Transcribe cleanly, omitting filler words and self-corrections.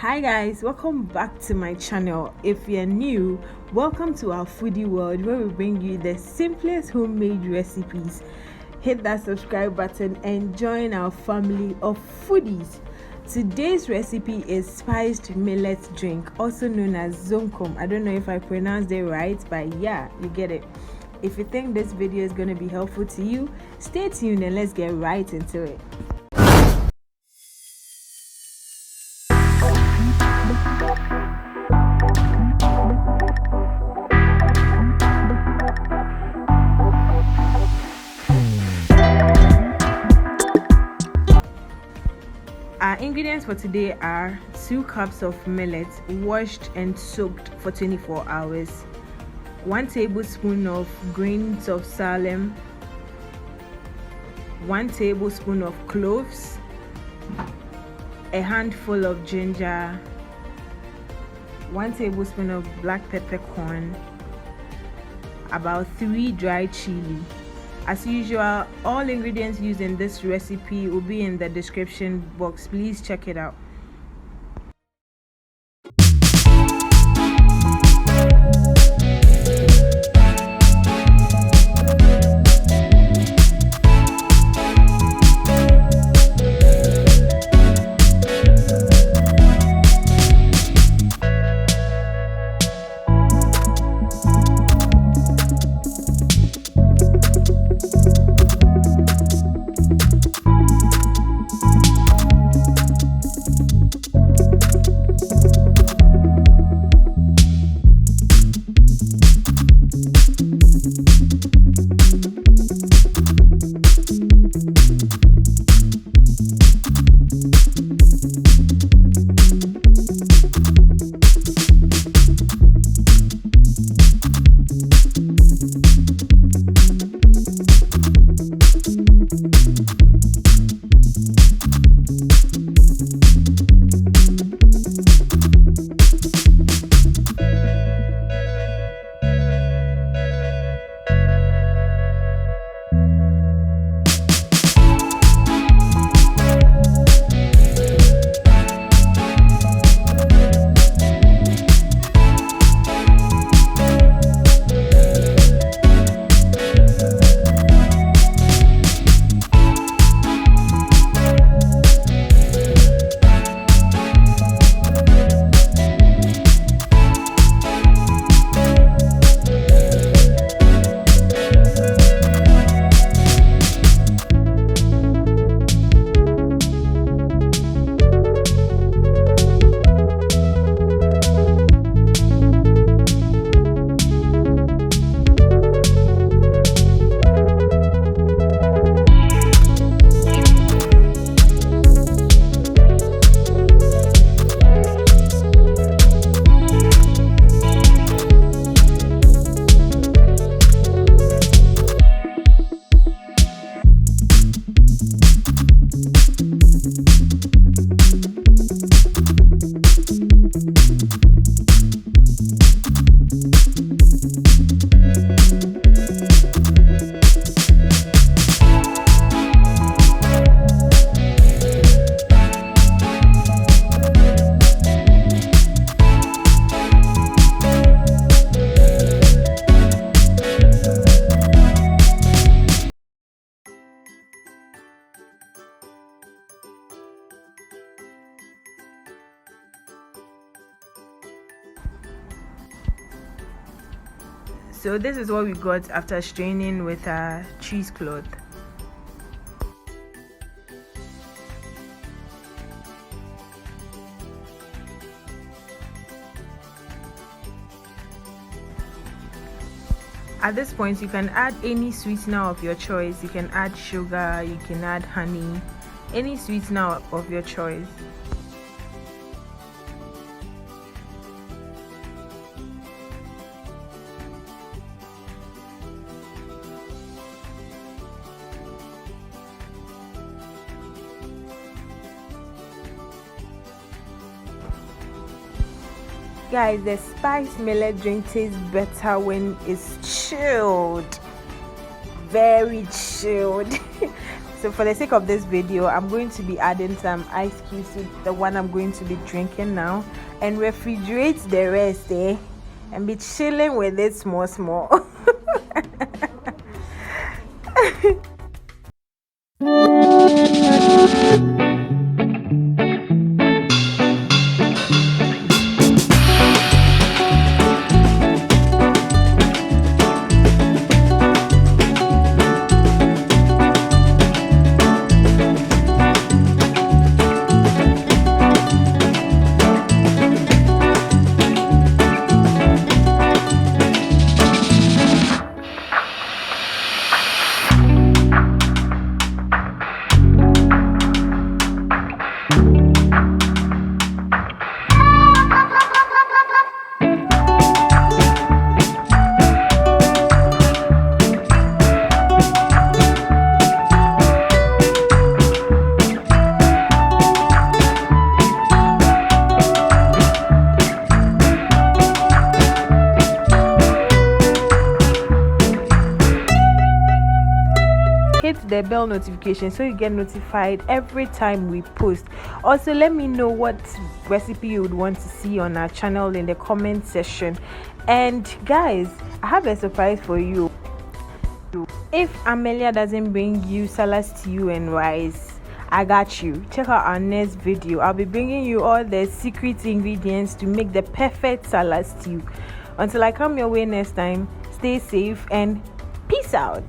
Hi guys, welcome back to my channel. If you're new, welcome to our foodie world where we bring you the simplest homemade recipes. Hit that subscribe button and join our family of foodies. Today's recipe is spiced millet drink, also known as ZOMKOM. I don't know if I pronounced it right, but yeah, you get it. If you think this video is going to be helpful to you, stay tuned and let's get right into it. Our ingredients for today are 2 cups of millet washed and soaked for 24 hours, 1 tablespoon of grains of selim, 1 tablespoon of cloves, a handful of ginger, 1 tablespoon of black peppercorn, about 3 dried chili. As usual, all ingredients used in this recipe will be in the description box. Please check it out. So this is what we got after straining with a cheesecloth. At this point, you can add any sweetener of your choice. You can add sugar, you can add honey, any sweetener of your choice. Guys, the spiced millet drink tastes better when it's chilled. Very chilled. So for the sake of this video, I'm going to be adding some ice cubes to the one I'm going to be drinking now, and refrigerate the rest and be chilling with it small. Hit the bell notification so you get notified every time we post. Also, let me know what recipe you would want to see on our channel in the comment section. And guys, I have a surprise for you. If Amelia doesn't bring you salad stew and rice, I got you. Check out our next video. I'll be bringing you all the secret ingredients to make the perfect salad stew. Until I come your way next time, stay safe and peace out.